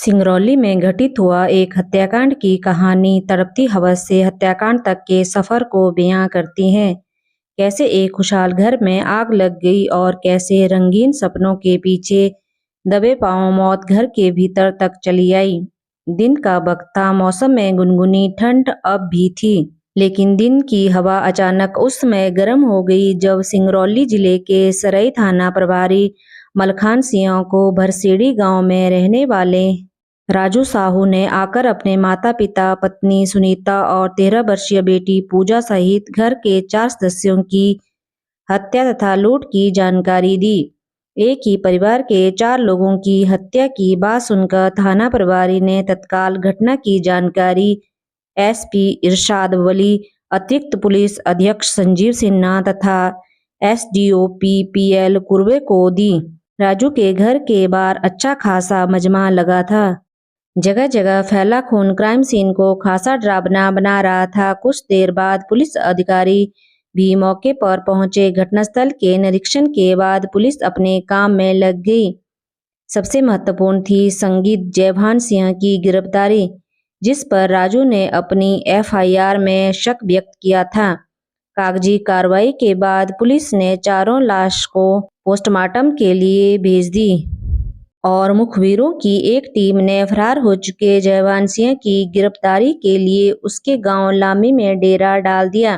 सिंगरौली में घटित हुआ एक हत्याकांड की कहानी तड़पती हवस से हत्याकांड तक के सफर को बयां करती है। कैसे एक खुशहाल घर में आग लग गई और कैसे रंगीन सपनों के पीछे दबे पांव मौत घर के भीतर तक चली आई। दिन का वक्त था, मौसम में गुनगुनी ठंड अब भी थी, लेकिन दिन की हवा अचानक उस समय गर्म हो गई जब सिंगरौली जिले के सरई थाना प्रभारी मलखान सिंह को भरसेड़ी गांव में रहने वाले राजू साहू ने आकर अपने माता पिता, पत्नी सुनीता और 13 वर्षीय बेटी पूजा सहित घर के 4 सदस्यों की हत्या तथा लूट की जानकारी दी। एक ही परिवार के 4 लोगों की हत्या की बात सुनकर थाना प्रभारी ने तत्काल घटना की जानकारी एसपी इरशाद वली, अतिरिक्त पुलिस अधीक्षक संजीव सिन्हा तथा एसडीओ पीएल कुर्वे को दी। राजू के घर के बाहर अच्छा खासा मजमा लगा था। जगह जगह फैला खून क्राइम सीन को खासा डरावना बना रहा था। कुछ देर बाद पुलिस अधिकारी भी मौके पर पहुंचे। घटनास्थल के निरीक्षण के बाद पुलिस अपने काम में लग गई। सबसे महत्वपूर्ण थी संगीत जयभान सिंह की गिरफ्तारी, जिस पर राजू ने अपनी एफआईआर में शक व्यक्त किया था। कागजी कार्रवाई के बाद पुलिस ने चारों लाश को पोस्टमार्टम के लिए भेज दी और मुखबिरों की एक टीम ने फरार हो चुके जयभान सिंह की गिरफ्तारी के लिए उसके गांव लामी में डेरा डाल दिया।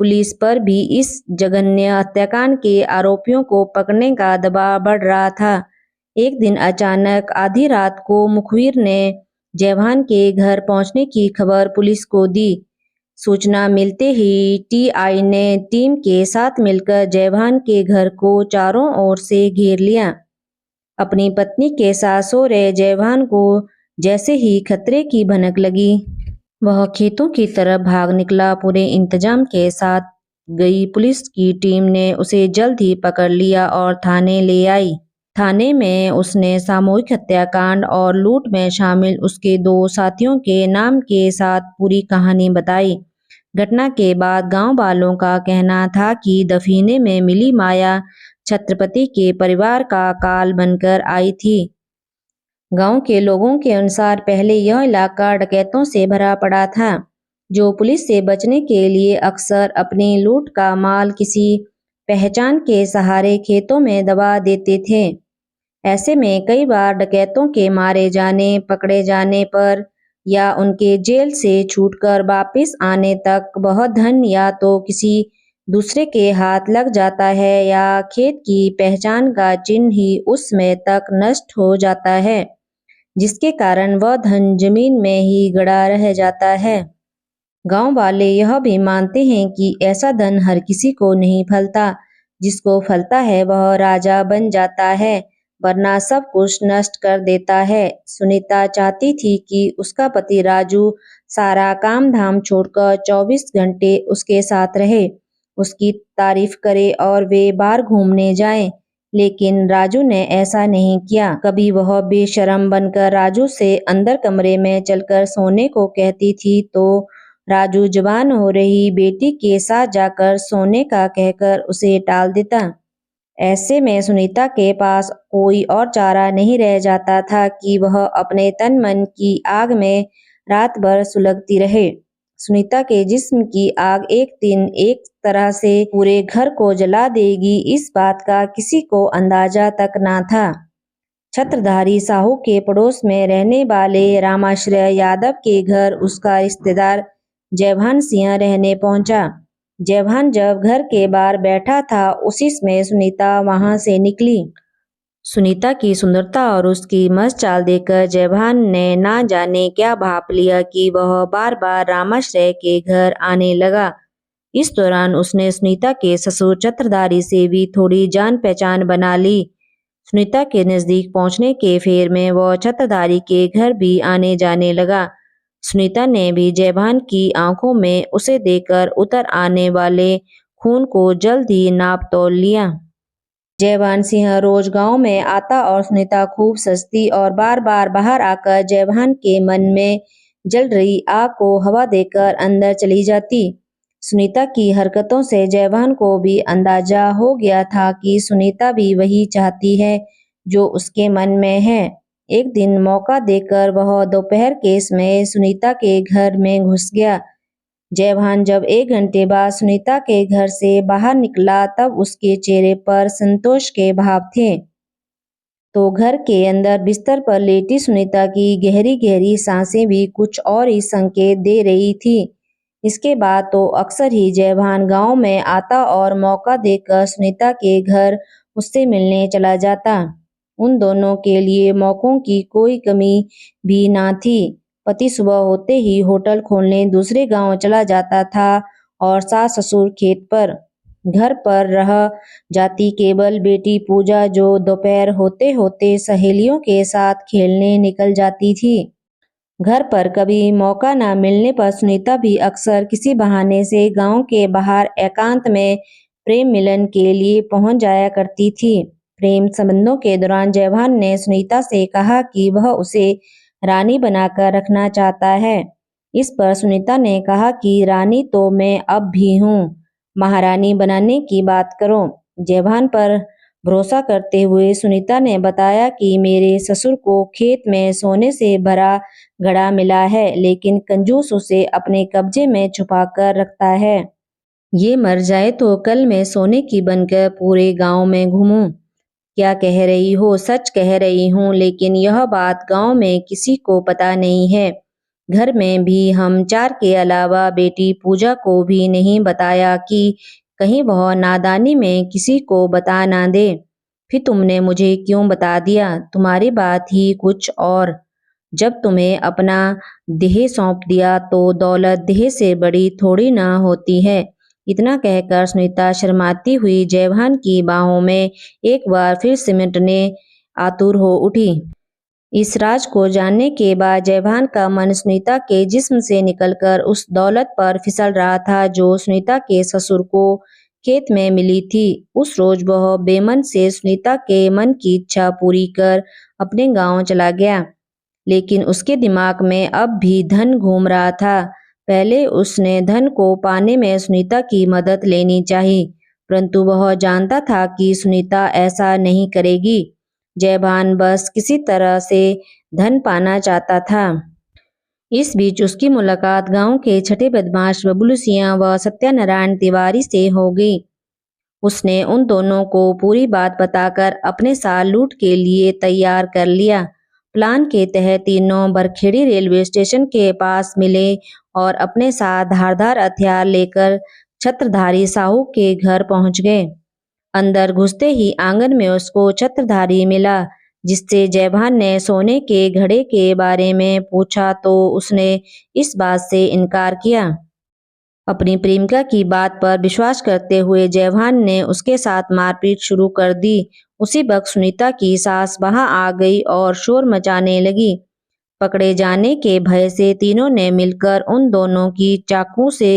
पुलिस पर भी इस जघन्य हत्याकांड के आरोपियों को पकड़ने का दबाव बढ़ रहा था। एक दिन अचानक आधी रात को मुखबिर ने जयभान के घर पहुंचने की खबर पुलिस को दी। सूचना मिलते ही टीआई ने टीम के साथ मिलकर जयभान के घर को चारों ओर से घेर लिया। अपनी पत्नी के साथ सो रहे जयभान को जैसे ही खतरे की भनक लगी, वह खेतों की तरफ भाग निकला। पूरे इंतजाम के साथ गई पुलिस की टीम ने उसे जल्द ही पकड़ लिया और थाने ले आई। थाने में उसने सामूहिक हत्याकांड और लूट में शामिल उसके 2 साथियों के नाम के साथ पूरी कहानी बताई। घटना के बाद गांव वालों का कहना था कि दफीने में मिली माया छत्रपति के परिवार का काल बनकर आई थी। गांव के लोगों के अनुसार पहले यह इलाका डकैतों से भरा पड़ा था, जो पुलिस से बचने के लिए अक्सर अपनी लूट का माल किसी पहचान के सहारे खेतों में दबा देते थे। ऐसे में कई बार डकैतों के मारे जाने, पकड़े जाने पर या उनके जेल से छूटकर वापस आने तक वह धन या तो किसी दूसरे के हाथ लग जाता है या खेत की पहचान का चिन्ह ही उस समय तक नष्ट हो जाता है, जिसके कारण वह धन जमीन में ही गड़ा रह जाता है। गांव वाले यह भी मानते हैं कि ऐसा धन हर किसी को नहीं फलता, जिसको फलता है वह राजा बन जाता है, वरना सब कुछ नष्ट कर देता है। सुनीता चाहती थी कि उसका पति राजू सारा काम धाम छोड़कर 24 घंटे उसके साथ रहे, उसकी तारीफ करे और वे बाहर घूमने जाएं, लेकिन राजू ने ऐसा नहीं किया। कभी वह बेशर्म बनकर राजू से अंदर कमरे में चलकर सोने को कहती थी तो राजू जवान हो रही बेटी के साथ जाकर सोने का कहकर उसे टाल देता। ऐसे में सुनीता के पास कोई और चारा नहीं रह जाता था कि वह अपने तन मन की आग में रात भर सुलगती रहे। सुनीता के जिस्म की आग एक दिन एक तरह से पूरे घर को जला देगी, इस बात का किसी को अंदाजा तक ना था। छत्रधारी साहू के पड़ोस में रहने वाले रामाश्रय यादव के घर उसका रिश्तेदार जयभान सिंह रहने पहुंचा। जयभान जब घर के बाहर बैठा था, उसी समय सुनीता वहां से निकली। सुनीता की सुंदरता और उसकी मस्त चाल देखकर जयभान ने ना जाने क्या भाप लिया कि वह बार बार रामाश्रय के घर आने लगा। इस दौरान उसने सुनीता के ससुर छत्रधारी से भी थोड़ी जान पहचान बना ली। सुनीता के नजदीक पहुंचने के फेर में वह छत्रधारी के घर भी आने जाने लगा। सुनीता ने भी जयभान की आंखों में उसे देखकर उतर आने वाले खून को जल्द ही नाप तोल लिया। जयभान सिंह रोज गांव में आता और सुनीता खूब सजती और बार बार बाहर आकर जयभान के मन में जल रही आग को हवा देकर अंदर चली जाती। सुनीता की हरकतों से जयभान को भी अंदाजा हो गया था कि सुनीता भी वही चाहती है जो उसके मन में है। एक दिन मौका देकर वह दोपहर के समय सुनीता के घर में घुस गया। जयभान जब 1 घंटे बाद सुनीता के घर से बाहर निकला तब उसके चेहरे पर संतोष के भाव थे। तो घर के अंदर बिस्तर पर लेटी सुनीता की गहरी गहरी सांसें भी कुछ और ही संकेत दे रही थी। इसके बाद तो अक्सर ही जयभान गांव में आता और मौका देकर सुनीता के घर उससे मिलने चला जाता। उन दोनों के लिए मौकों की कोई कमी भी ना थी। पति सुबह होते ही होटल खोलने दूसरे गांव चला जाता था और सास ससुर खेत पर। घर पर रह जाती केवल बेटी पूजा, जो दोपहर होते होते सहेलियों के साथ खेलने निकल जाती थी। घर पर कभी मौका न मिलने पर सुनीता भी अक्सर किसी बहाने से गांव के बाहर एकांत में प्रेम मिलन के लिए पहुंच जाया करती थी। प्रेम संबंधों के दौरान जयभान ने सुनीता से कहा कि वह उसे रानी बनाकर रखना चाहता है। इस पर सुनीता ने कहा कि रानी तो मैं अब भी हूँ, महारानी बनाने की बात करो। जयभान पर भरोसा करते हुए सुनीता ने बताया कि मेरे ससुर को खेत में सोने से भरा घड़ा मिला है, लेकिन कंजूस उसे अपने कब्जे में छुपाकर रखता है। ये मर जाए तो कल मैं सोने की बनकर पूरे गांव में घूमूं। क्या कह रही हो? सच कह रही हूँ, लेकिन यह बात गांव में किसी को पता नहीं है। घर में भी हम 4 के अलावा बेटी पूजा को भी नहीं बताया कि कहीं वह नादानी में किसी को बता ना दे। फिर तुमने मुझे क्यों बता दिया? तुम्हारी बात ही कुछ और। जब तुम्हें अपना देह सौंप दिया तो दौलत देह से बड़ी थोड़ी ना होती है। इतना कहकर सुनीता शर्माती हुई जयभान की बाहों में एक बार फिर सिमटने आतुर हो उठी। इस राज को जानने के बाद जयभान का मन सुनीता के जिस्म से निकलकर उस दौलत पर फिसल रहा था जो सुनीता के ससुर को खेत में मिली थी। उस रोज वह बेमन से सुनीता के मन की इच्छा पूरी कर अपने गांव चला गया, लेकिन उसके दिमाग में अब भी धन घूम रहा था। पहले उसने धन को पाने में सुनीता की मदद लेनी चाहिए, परंतु वह जानता था कि सुनीता ऐसा नहीं करेगी। जयभान बस किसी तरह से धन पाना चाहता था। इस बीच उसकी मुलाकात गांव के छठे बदमाश बबलू सिंह व सत्यनारायण तिवारी से हो गई। उसने उन दोनों को पूरी बात बताकर अपने साथ लूट के लिए तैयार कर लिया। प्लान के तहत तीनों बरखेड़ी रेलवे स्टेशन के पास मिले और अपने साथ धारदार हथियार लेकर छत्रधारी साहू के घर पहुंच गए। अंदर घुसते ही आंगन में उसको छत्रधारी मिला, जिससे जयभान ने सोने के घड़े के बारे में पूछा तो उसने इस बात से इनकार किया। अपनी प्रेमिका की बात पर विश्वास करते हुए जयभान ने उसके साथ मारपीट शुरू कर दी। उसी वक्त सुनीता की सास वहां आ गई और शोर मचाने लगी। पकड़े जाने के भय से तीनों ने मिलकर उन दोनों की चाकू से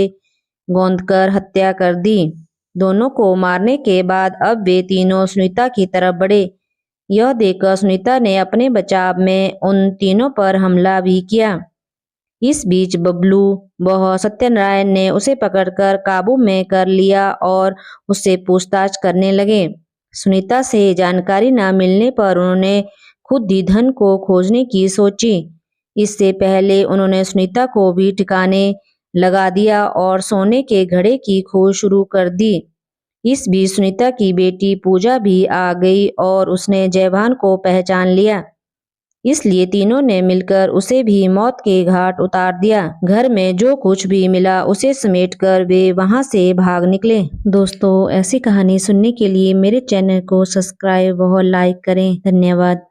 गोंदकर हत्या कर दी। दोनों को मारने के बाद अब वे तीनों सुनीता की तरफ बढ़े। यह देखकर सुनीता ने अपने बचाव में उन तीनों पर हमला भी किया। इस बीच बबलू व सत्यनारायण ने उसे पकड़कर काबू में कर लिया और उससे पूछताछ करने लगे। सुनीता से जानकारी न मिलने पर उन्होंने खुद ही धन को खोजने की सोची। इससे पहले उन्होंने सुनीता को भी ठिकाने लगा दिया और सोने के घड़े की खोज शुरू कर दी। इस बीच सुनीता की बेटी पूजा भी आ गई और उसने जयभान को पहचान लिया। इसलिए तीनों ने मिलकर उसे भी मौत के घाट उतार दिया। घर में जो कुछ भी मिला उसे समेटकर वे वहां से भाग निकले। दोस्तों, ऐसी कहानी सुनने के लिए मेरे चैनल को सब्सक्राइब और लाइक करें। धन्यवाद।